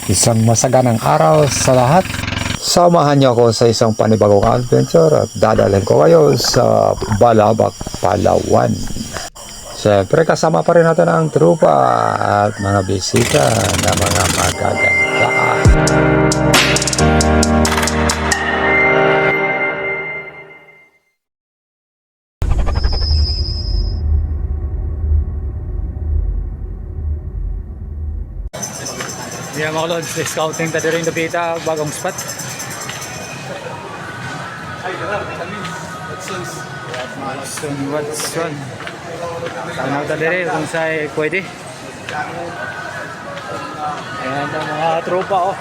Isang masaganang araw sa lahat. Samahan niyo ako sa isang panibagong adventure at dadalhin ko kayo sa Balabac, Palawan. Siyempre kasama pa rin natin ang trupa at mga bisita na mga magaganda. Yeah, mga lods, scouting tayo rin napita bagong spot. Watson. Sana tayo rin kung saan pwede. Ayan ang mga tropa oh.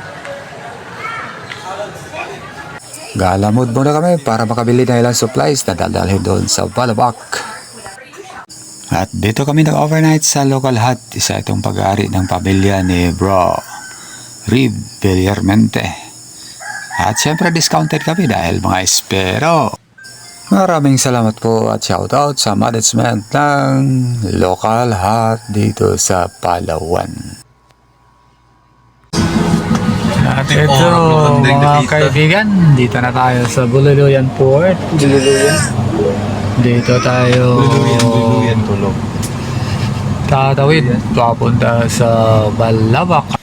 Galamod muna kami para makabili ng ilang supplies na dadalhin doon sa Balabac. At dito kami nag-overnight sa local hut. Isa itong pag-aari ng pamilya ni Bro Rib Villarmente. At syempre discounted kami dahil mga espero. Maraming salamat po at shoutout sa management ng local hut dito sa Palawan. At ito mga kaibigan, dito na tayo sa Bululuyan Port. Dito tayo tulog. tatawid papunta sa Balabac.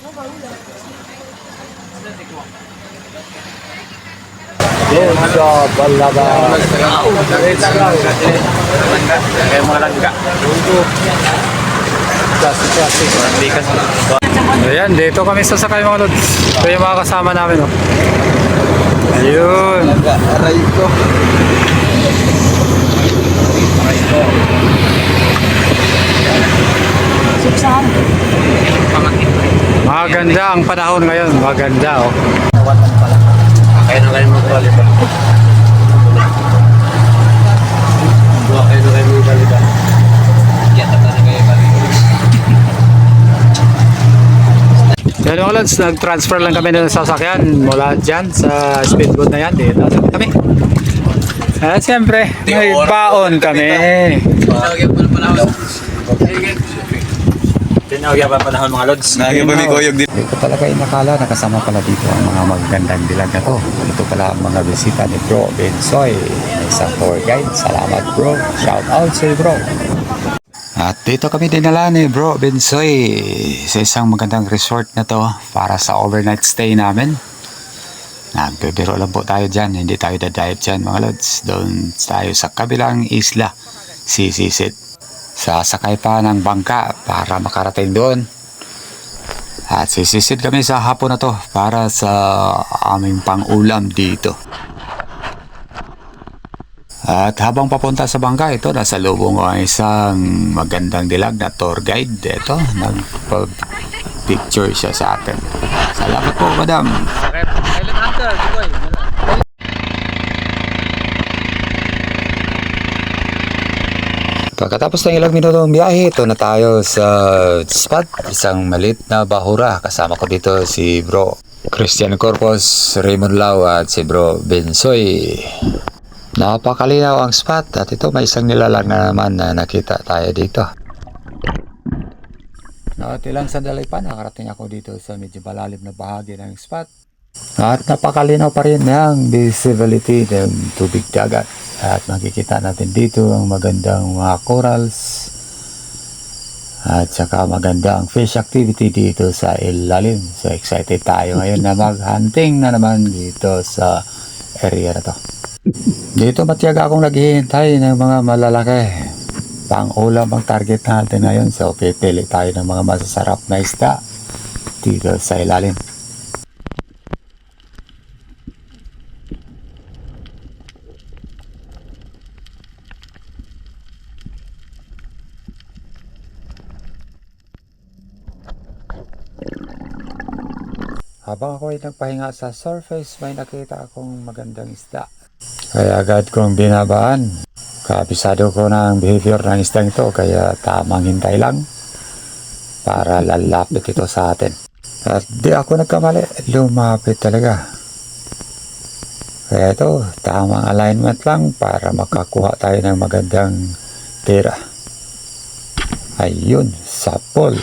Doon sa Balabac. Kaya mga langga. Ayan, dito kami sasakay mga lods. Ito yung mga kasama namin. Oh. Ayun. Aray ko. Maganda ang panahon ngayon. Maganda oh. Kaya na kayo mag-volleyball. Kaya na kayo mag-volleyball. Yata na kayo volleyball. Yan mga lods, nag-transfer lang kami ng sasakyan mula dyan sa speedboat na yan. Dito kami. At siyempre, may baon kami. Tinawagyan pa panahon mga lods. Nagyan pa may koyog dito. Hindi ko talaga inakala, nakasama pala dito ang mga magagandang dilag na to. Ito pala ang mga bisita ni Bro Bensoy, isang tour guide. Salamat bro, shout out sa bro. At dito kami dinala ni Bro Bensoy sa isang magandang resort na to para sa overnight stay namin. Nagbibiro lang po tayo dyan, hindi tayo dadive dyan mga lods. Doon tayo sa kabilang isla, Sisisit. Sasakay pa ng bangka para makarating doon. At sisisid kami sa hapon na to para sa aming pang-ulam dito. At habang papunta sa bangka, ito nasa lubong ko ang isang magandang dilag na tour guide. Ito, nagpa-picture siya sa atin. Salamat po madam. Island Hunter, boy. Pagkatapos ng ilang minutong biyahe, ito na tayo sa spot. Isang maliit na bahura. Kasama ko dito si Bro Christian Corpus, Raymond Lau at si Bro Bensoy. Napakalinaw ang spot at ito may isang nilalang na naman na nakita tayo dito. At ilang sandali pa nakarating ako dito sa medyo malalim na bahagi ng spot. At napakalinaw pa rin ang visibility ng tubig dagat. At makikita natin dito ang magandang mga corals. At saka maganda ang fish activity dito sa ilalim. So excited tayo ngayon na mag-hunting na naman dito sa area na to. Dito matiyaga akong naghihintay ng mga malalaki. Pang-ulam ang target natin ngayon. So pipili tayo ng mga masasarap na isda dito sa ilalim. Habang ako ay nagpahinga sa surface, may nakita akong magandang isda. Kaya agad kong binabaan. Kabisado ko na ang behavior ng isdang ito, kaya tamang hintay lang para lalapit ito sa atin. At di ako nagkamali, lumapit talaga. Kaya ito, tamang alignment lang para makakuha tayo ng magandang tira. Ayun, sapol.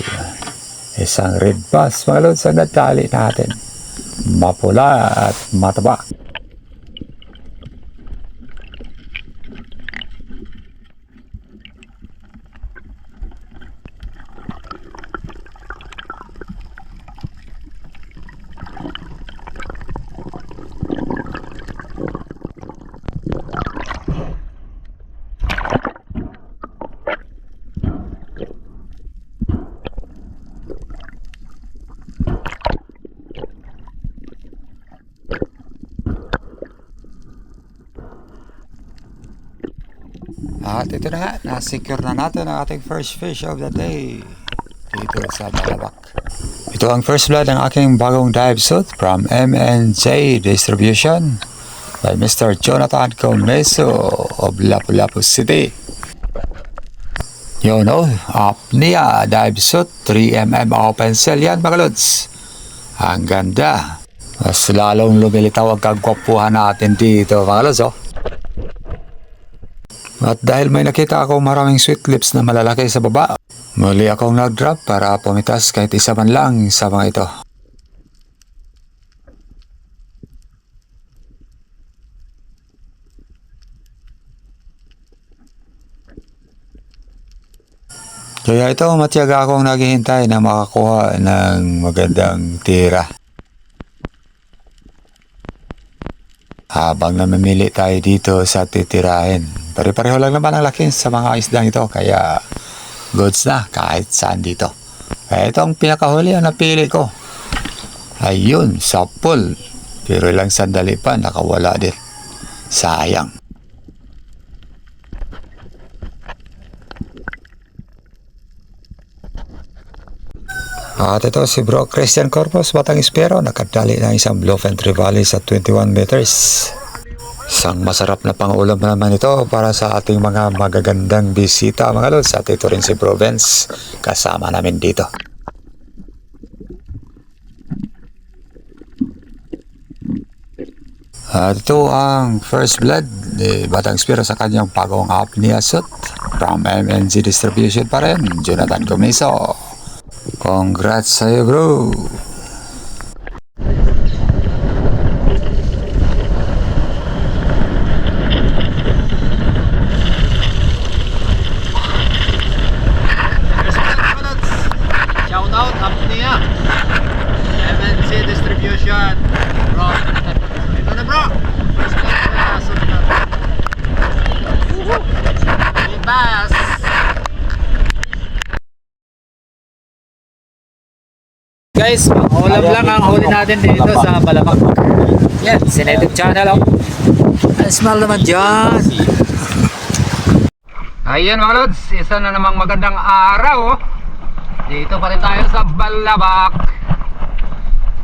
Isang red bass mga lods ang natali natin. Mapula at mataba. At ito na nga, na-secure na natin ang ating first fish of the day dito sa Balabak. Ito ang first blood ng aking bagong dive suit from MNJ Distribution by Mr. Jonathan Comeso of Lapu-Lapu City. Yun o, apnea dive suit, 3mm open cell yan mga lods. Ang ganda. Mas lalong lumilitaw ang kagwapuhan natin dito mga lods oh. At dahil may nakita ako maraming sweet lips na malalaki sa baba, muli akong nag-drop para pumitas kahit isa man lang sa mga ito. Kaya ito, matiyaga akong naghihintay na makakuha ng magandang tira. Habang namimili tayo dito sa titirahin. Pare-pareho lang naman ang laki sa mga isdang ito. Kaya goods na kahit saan dito. Kaya itong pinakahuli ang napili ko. Ayun, sapol. Pero ilang sandali pa nakawala din. Sayang. At ito si Bro Christian Corpus Batang Espero nakadali ng isang bluefin trevally sa 21 meters. Isang masarap na pangulam naman ito para sa ating mga magagandang bisita mga lods. At ito rin si Bro Vince kasama namin dito. At ito ang first blood ni Batang Espero sa kanyang bagong apnea suit from MNG Distribution pa rin, Jonathan Comeso. Congrats sa'yo bro. Shout out, apnea. MNC Distribution. Bro. Ito na bro. First class na asot na. Bass. Guys, ulam lang ang huli natin dito sa Balabak. Yan, si Native Channel. Ang smell naman dyan. Ayan mga lods, isa na namang magandang araw. Dito pa rin tayo sa Balabak.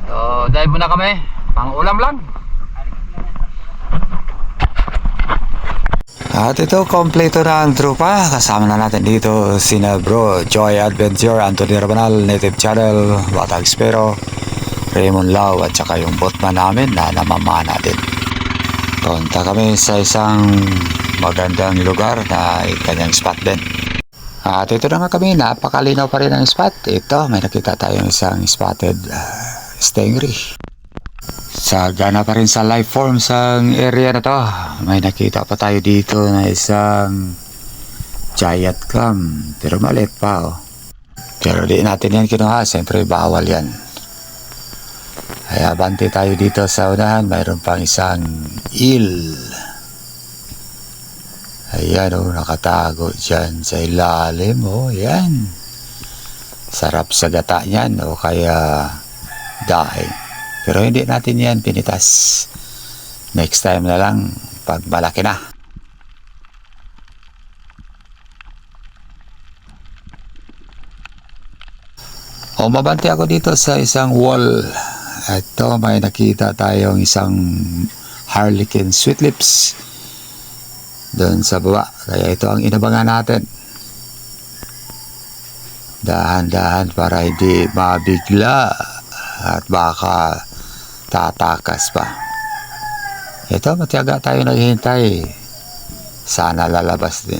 So, dive muna kami. Pang ulam lang. At ito, kompleto na ang trupa. Kasama na natin dito sina Bro Joy Adventure, Anthony Rabanal, Native Channel, Batang Espero, Raymond Lau, at saka yung botman namin na namamana din. Punta kami sa isang magandang lugar na kanyang spot din. At ito na nga kami, napakalinaw pa rin ang spot. Ito, may nakita tayong isang spotted stingray. Sagana pa rin sa life form sa area na to. May nakita pa tayo dito na isang giant clam. Pero maliit pa oh. Pero di natin yan kinuha. Siyempre bawal yan. Kaya bante tayo dito sa unahan. Mayroon pang isang eel. Ayan oh, nakatago dyan sa ilalim oh. Yan. Sarap sa gata niyan o kaya dahil. Pero hindi natin yan pinitas. Next time na lang pag malaki na. O mabante ako dito sa isang wall. Ito may nakita tayong isang harlequin sweet lips doon sa baba. Kaya ito ang inabangan natin. Dahan-dahan para hindi mabigla at baka tatakas pa. Ito, matiyaga tayo naghihintay. Sana lalabas din.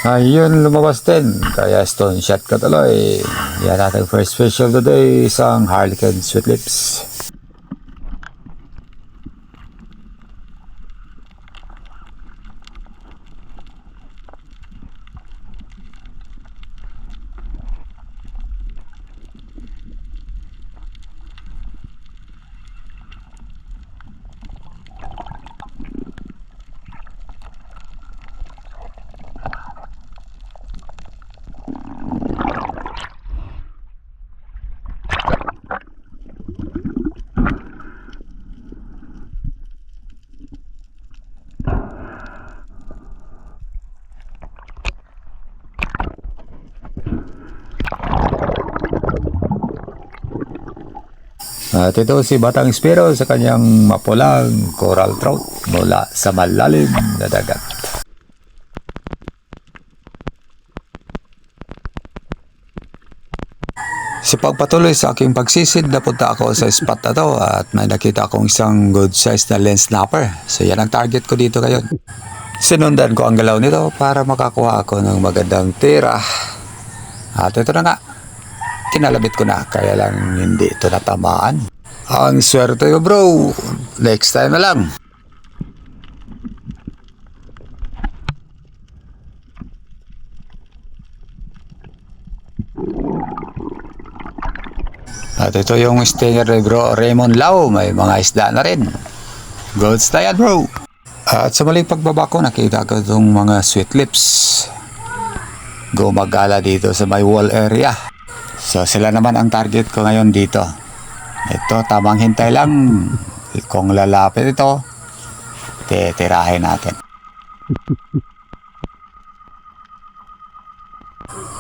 Ayun, lumabas din. Kaya stone shot ka tuloy. Yan ating first fish of the day, isang Harlequin Sweet Lips. At ito si Batang Spiro sa kanyang mapulang coral trout mula sa malalim na dagat. Sa pagpatuloy sa aking pagsisid, napunta ako sa spot na to at may nakita akong isang good size na lens snapper. So yan ang target ko dito ngayon. Sinundan ko ang galaw nito para makakuha ako ng magandang tira. At ito na nga, kinalabit ko na, kaya lang hindi ito natamaan. Ang swerte ko bro, next time na lang. At ito yung stinger ni bro Raymond Lau, may mga isda na rin. Goods na yan bro. At sa maling pagbaba ko, nakita ko itong mga sweet lips. Gumagala dito sa my wall area. So sila naman ang target ko ngayon dito. Ito, tamang hintay lang. Kung lalapit ito, titirahin natin.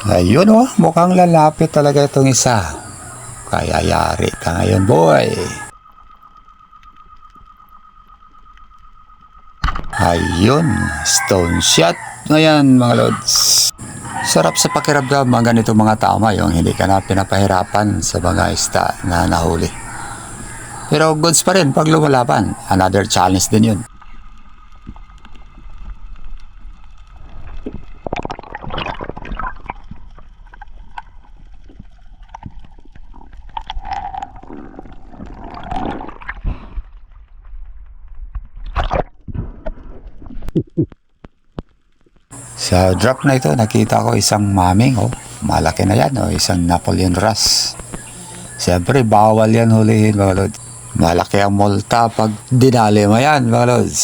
Ayun oh, mukhang lalapit talaga itong isa. Kaya yari ka ngayon boy. Ayun, stone shot. Ngayon mga lods. Sarap sa pakiramdam mga ganito mga tama yung hindi ka na pinapahirapan sa mga isda na nahuli. Pero goods pa rin pag lumalaban. Another challenge din yun. Sa drop na ito, nakita ko isang maming, oh. Malaki na yan, oh. Isang Napoleon Ras. Siyempre, bawal yan hulihin, mga lods. Malaki ang multa pag dinali mo yan, mga lods.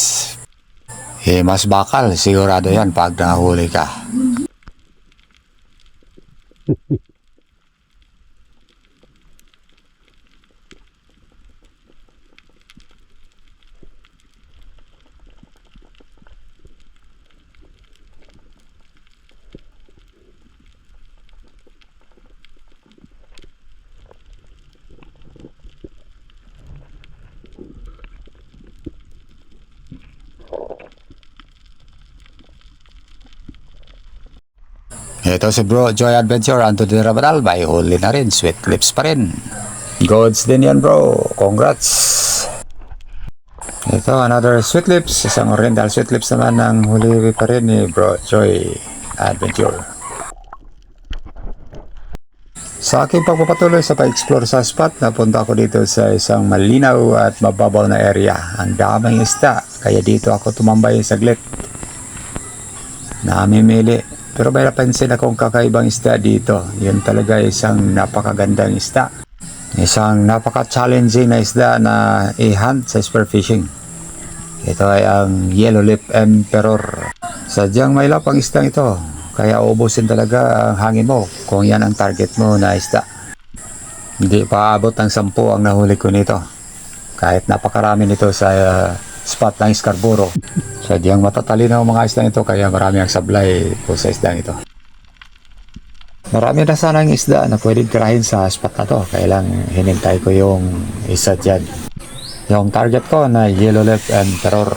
Mas bakal, sigurado yan pag nahuli ka. Ito si Bro Joy Adventure Anto de Rabanal, may huli na rin, sweet lips pa rin. Goods din yan bro, congrats. Ito another sweet lips, isang oriental sweet lips naman ng huli pa rin ni Bro Joy Adventure. Sa aking pagpapatuloy sa pa-explore sa spot, napunta ako dito sa isang malinaw at mababaw na area. Ang daming isda, kaya dito ako tumambay saglit. Namimili. Pero may napansin akong kakaibang isda dito. Yun talaga isang napakagandang isda. Isang napaka-challenging na isda na i-hunt sa spearfishing. Ito ay ang Yellow Lip Emperor. Sadyang may lapang isda ito. Kaya ubusin talaga ang hangin mo kung yan ang target mo na isda. Hindi pa abot ng 10 ang nahuli ko nito. Kahit napakarami nito sa spot ng Scarborough. Sadyang matatalino ang mga isda nito kaya marami ang sablay po sa isda nito. Marami na sana ang isda na pwedeng tirahin sa spot na to. Kaya lang hinintay ko yung isa dyan. Yung target ko na Yellow Lip Emperor.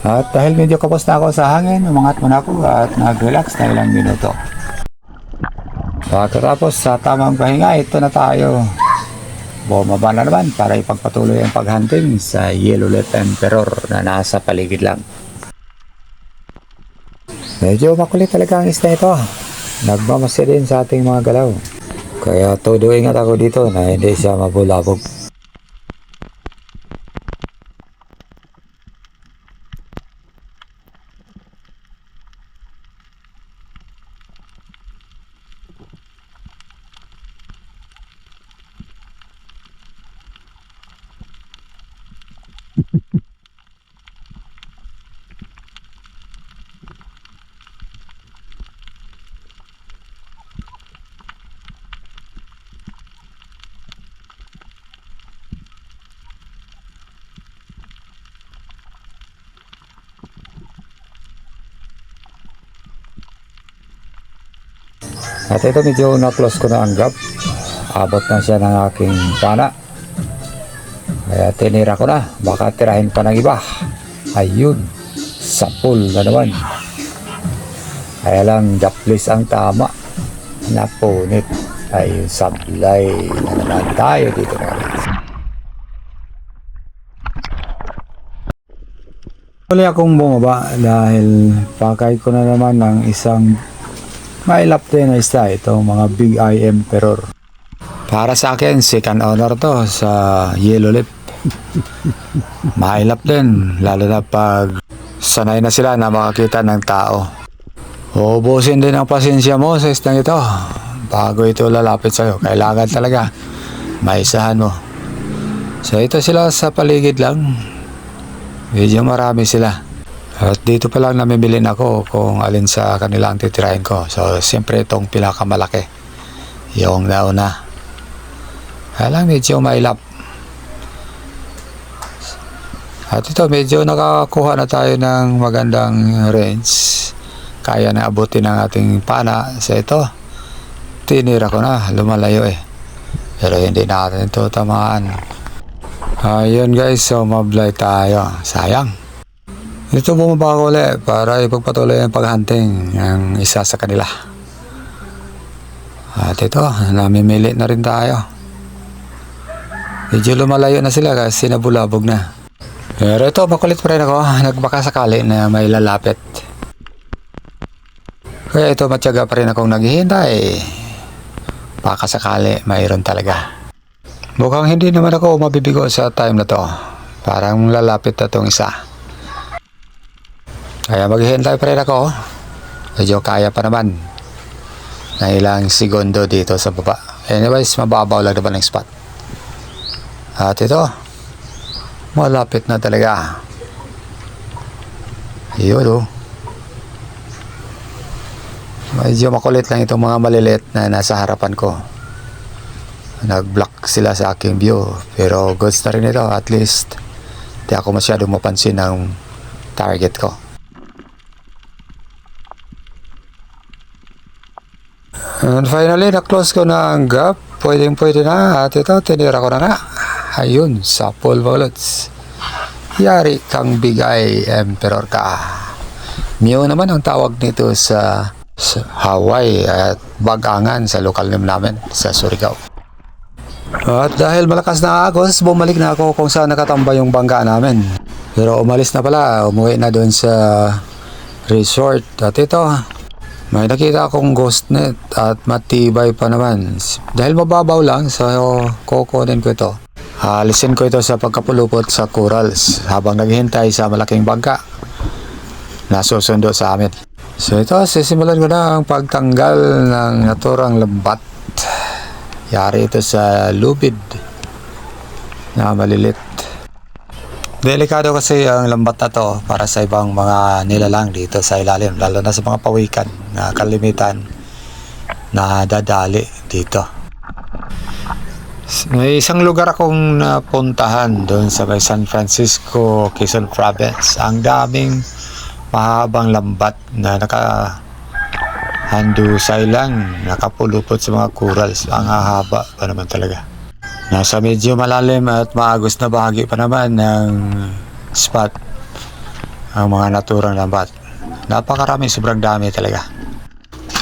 At dahil medyo kapos na ako sa hangin, umangat muna ako at nag-relax na ilang minuto. Pagkatapos sa tamang pahinga, ito na tayo. Bumaba na naman para ipagpatuloy ang paghunting sa Yellowlip Emperor na nasa paligid lang. Medyo makulit talaga ang isda ito. Nagmamasya din sa ating mga galaw. Kaya todo ingat ako dito na hindi siya mabulabog. At ito medyo na-close ko na ang gap. Abot na siya ng aking pana. Kaya tinira ko na. Baka tirahin pa ng iba. Ayun. Sapul na naman. Kaya lang japlis ang tama. Napunit. Ayun, sablay na naman tayo dito na. Muli akong bumaba dahil pakay ko na naman ng isang mailap din na isda, itong mga Big Eye Emperor. Para sa akin, second honor to sa Yellowlip. Mailap din, lalo na pag sanay na sila na makakita ng tao. Uubusin din ang pasensya mo sa isdang ito bago ito lalapit sa'yo. Kailangan talaga maisahan mo. So ito sila sa paligid lang. Medyo marami sila. At dito pa lang namimili ako kung alin sa kanilang titirahin ko. So, siyempre itong pinakamalaki. Yung nauna. Kaya lang medyo mailap. At ito, medyo nakakuha na tayo ng magandang range. Kaya na abutin ng ating pana. So, ito, tinira ko na. Lumalayo eh. Pero hindi natin ito tamaan. Ayun guys, so mablay tayo. Sayang. Ito bumaba ko ulit para ipagpatuloy ang paghunting ng isa sa kanila. At ito, namimili na rin tayo. Medyo lumalayo na sila kasi nabulabog na. Pero ito, makulit pa rin ako. Nagbaka sakali na may lalapit. Kaya ito, matyaga pa rin akong naghihintay. Baka sakali, mayroon talaga. Mukhang hindi naman ako mabibigo sa time na to. Parang lalapit na itong isa. Kaya maghihintay pa rin ako. Medyo kaya pa naman. Na ilang segundo dito sa baba. Anyways, mababaw lang naman ang spot. At ito, malapit na talaga. Yun oh. Medyo makulit lang itong mga maliliit na nasa harapan ko. Nag-block sila sa aking view. Pero goods na rin ito. At least, di ako masyadong mapansin ng target ko. And finally, na-close ko na ang gap. Pwede na. At ito, tinira ko na nga. Ayun, sa Sapul Bullets. Yari kang Big Eye Emperor ka. Mew naman ang tawag nito sa Hawaii at Bagangan sa lokal name namin sa Surigao. At dahil malakas na agos, bumalik na ako kung saan nakatambay yung bangka namin. Pero umalis na pala. Umuwi na doon sa resort. At ito, may nakita akong ghost net at matibay pa naman. Dahil mababaw lang, so kukunin ko ito. Alisin ko ito sa pagkapulupot sa corals habang naghihintay sa malaking bangka na susundo sa amin. So ito, sisimulan ko na ang pagtanggal ng naturang lambat. Yari ito sa lubid na malilit. Delikado kasi ang lambat na to para sa ibang mga nilalang dito sa ilalim, lalo na sa mga pawikan na kalimitan na dadali dito. May isang lugar akong napuntahan doon sa may San Francisco, Quezon Province. Ang daming mahabang lambat na nakahandusay lang, nakapulupot sa mga corals. Ang hahaba pa naman talaga. Nasa medyo malalim at maagos na bahagi pa naman ng spot. ang mga naturang lambat. Napakarami, sobrang dami talaga.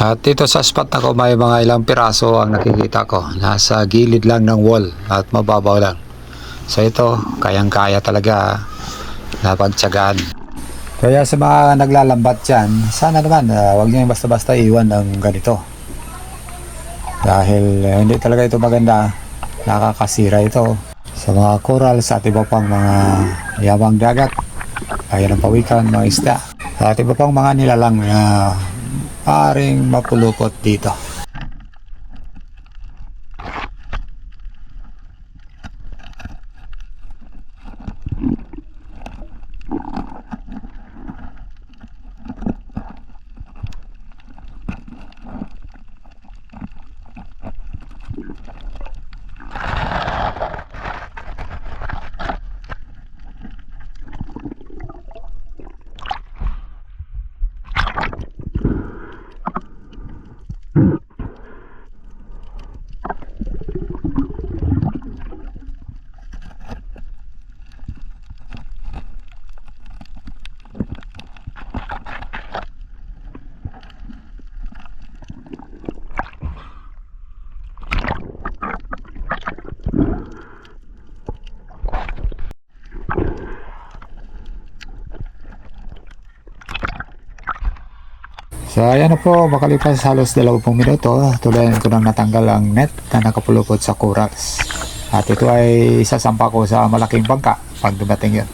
At dito sa spot na ko may mga ilang piraso ang nakikita ko. Nasa gilid lang ng wall at mababaw lang. So ito, kayang-kaya talaga napagtyagaan. Kaya sa mga naglalambat dyan, sana naman huwag niyo basta-basta iwan ng ganito. Dahil hindi talaga ito maganda, nakakasira ito sa mga corals at iba pang mga yamang dagat, kaya ng pawikan, mga isda, at iba pang mga nilalang na paring mapulupot dito. So ayan na po, makalipas halos 20 minuto, tulayan ko nang natanggal ang net na nakapulupot sa corals. At ito ay isasampa ko sa malaking bangka pag dumating yun.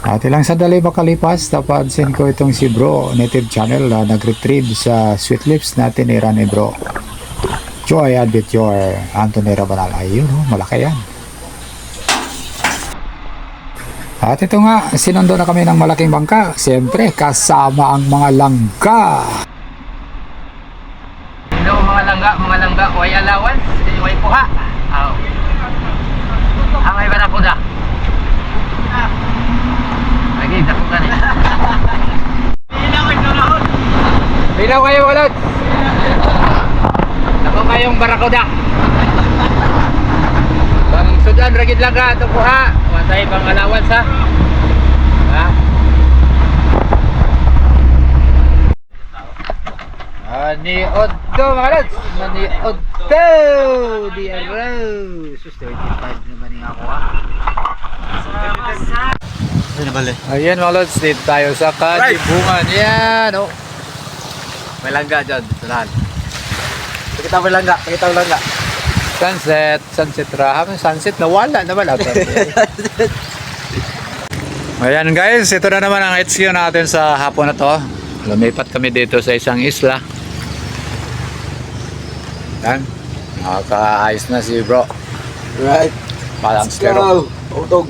At ilang sandali makalipas, napansin ko itong si Bro Native Channel na nag-retrieve sa sweet lips na tinira ni Bro Joy Adventure Anthony Rabanal. Ayun, malaki yan. At ito nga, sinundo na kami ng malaking bangka. Siyempre, kasama ang mga langga. Hello mga langga, way allowance, way puha. Aw. Ang ay ba po na? Lagi, tako ka na. Bilaw kayo walot. Tako kayong barakuda. Bang sudan, ragid lang ka, ito puha. Matay pang allowance ha. Ha? Maniodto mga lods. Maniodto. Di araw. Sus, 25 naman yung ako ha. Ayan mga lods, dito tayo sa Kanibungan. Yan oh. May langga dyan, sanahan. Pakita mo langga, pakita mo langga. Sunset raham, sunset nawala naman ako. Ayan guys, ito na naman ang HQ natin sa hapon na to. Lumipat kami dito sa isang isla. Yan, nakakaayos na si bro. Right. Palang Let's stero. go. Utog.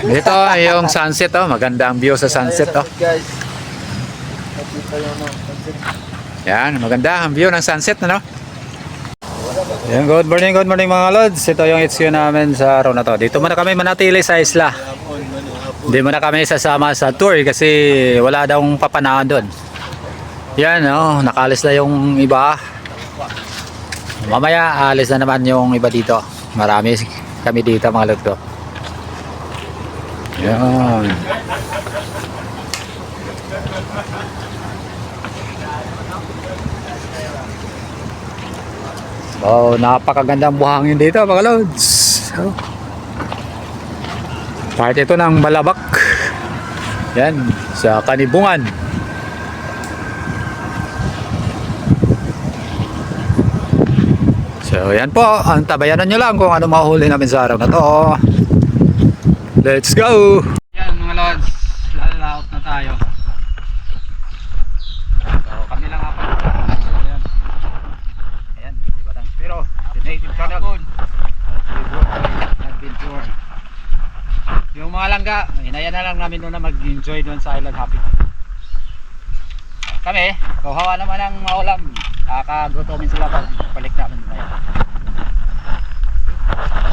Dito yung sunset oh, maganda ang view sa sunset oh. Guys. Nakita yung sunset. Yan, maganda ang view ng sunset no. Yan, good morning mga lods. Ito yung HQ namin sa araw na to. Dito muna kami manatili sa isla. Hindi muna kami sasama sa tour kasi wala daw papanahan doon. Yan oh, nakalis na yung iba. Mamaya alis na naman yung iba dito. Marami kami dito mga lods ko. Yan. Oh, napakagandang buhangin dito mga lods. Oh. Part ito ng Balabak. Yan, sa Kanibungan. So yan po, ang tabayanan nyo lang kung ano mahuli namin sa araw na to. Let's go! Yan mga lods, lalaot na tayo. So kami lang ako. Ayan, di Batang Pero, the Native Channel. Adventure. Yung mga langga, hinayaan na lang namin doon na mag-enjoy doon sa Island Happy. Kami, kuhawa naman ng maulam. Kakagutomin sila pag balik namin na yan.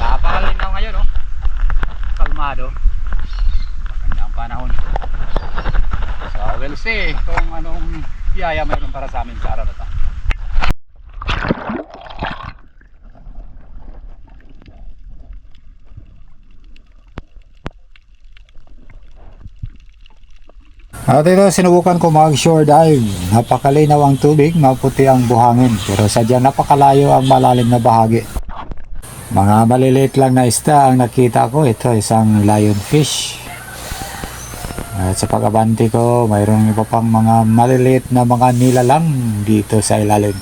Napakalinaw ngayon, no? Kalmado. Maganda ang panahon. So, we'll see kung anong biyaya mayroon para sa amin sa araw na ito. At ito, sinubukan ko mag-shore dive. Napakalinaw ang tubig, maputi ang buhangin. Pero sadyang napakalayo ang malalim na bahagi. Mga maliliit lang na isda ang nakita ko. Ito, isang lionfish. At sa pag-abante ko, mayroong iba pang mga maliliit na mga nilalang dito sa ilalim.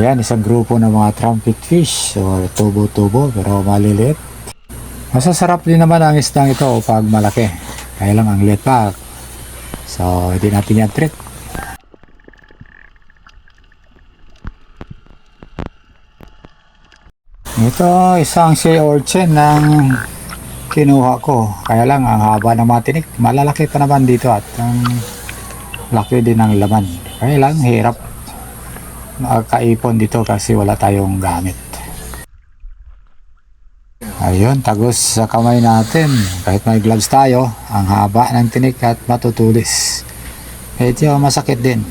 Yan, isang grupo ng mga trumpet fish o tubo-tubo pero maliliit. Masasarap din naman ang isdang ito pag malaki. Kaya lang ang liit pa. So, hindi natin yan treat. Ito, isang sea urchin ng kinuha ko. Kaya lang, ang haba ng mga tinik. Malalaki pa naman dito at ang laki din ng laman. Kaya lang, hirap makakaipon dito kasi wala tayong gamit. Ayun, tagos sa kamay natin. Kahit may gloves tayo, ang haba ng tinik at matutulis. Medyo masakit din.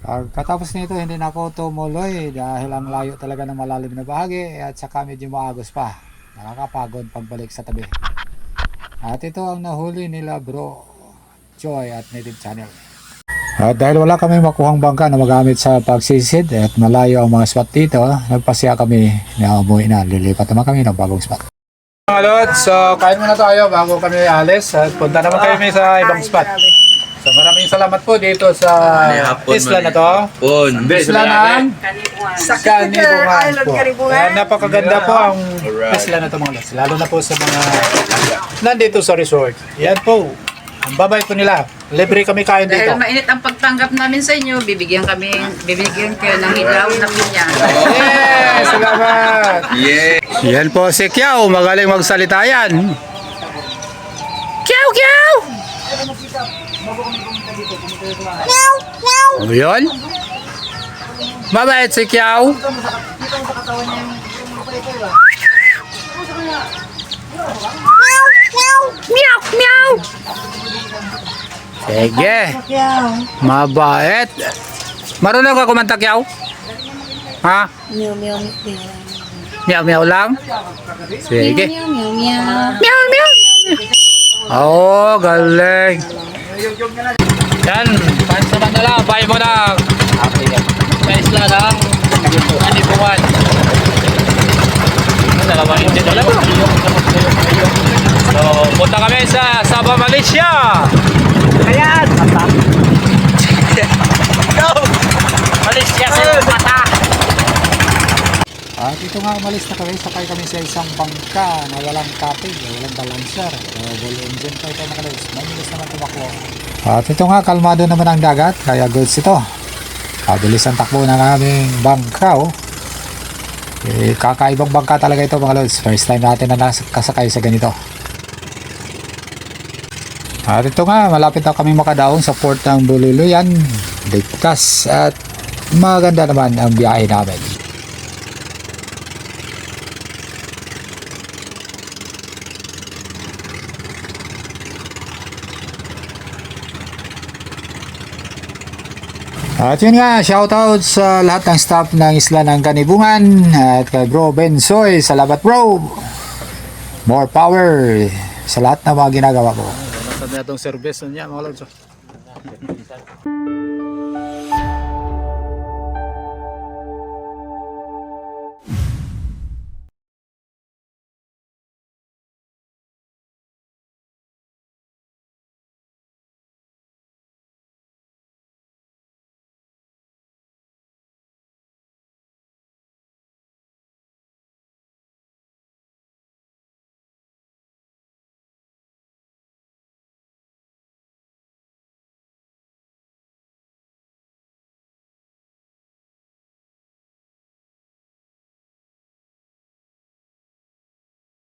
Pagkatapos nito, hindi na ako tumuloy dahil ang layo talaga ng malalim na bahagi at saka medyo maagos pa. Nakakapagod pagbalik sa tabi. At ito ang nahuli nila Bro Joy at Native Channel. At dahil wala kami makuhang bangka na magamit sa pagsisid at malayo ang mga spot dito, nagpasya kami na umuwi na. Lilipat naman kami ng bagong spot. Mga lods, so kain muna tayo bago kami alis at punta naman kami sa ibang spot. So maraming salamat po dito sa isla na to. Isla ng Kanibungan po. Napakaganda po ang isla na to mga lods. Lalo na po sa mga nandito sa resort. Yan po. Ang babait po nila. Libre kami kain dito. Dahil mainit ang pagtanggap namin sa inyo, bibigyan kayo ng hilaw na pinya. Yes! Salamat! Yeah. Yan po si Kiao. Magaling magsalita yan. Kiao! Kiao! O yun? Mabait si Kiao. Meow! Meow! Sige. Mabait. Marunong ka kumanta, Kiao? Ha? Meow, meow, meow. Meow meow lang? Sige. Meow, meow, meow. Meow meow. Oh, galing. Yan, pansaman na lang, bahay mo na. Sa isla ng Kanibungan. Dalawang hindi na lang. So, punta kami sa Sabah, Malaysia. Ayan. Go! Malaysia sa mata. At ito nga, umalis na kami. Sakay kami sa isang bangka na walang kapig, walang balancer. Double engine pa ito mga lods. Mabilis naman tumakbo. At ito nga, kalmado naman ang dagat. Kaya goods ito. Kabilis ang takbo ng aming bangka. Oh. Kakaibang bangka talaga ito mga lods. First time natin na nakasakay sa ganito. At ito nga, malapit na kami makadaong sa port ng Bululuyan. Ligtas at maganda naman ang biyahe namin. At yun nga, shoutout sa lahat ng staff ng Isla ng Kanibungan at kay Bro Bensoy. Salamat bro! More power sa lahat ng mga ginagawa ko. Nasaan na itong service niya mga lods.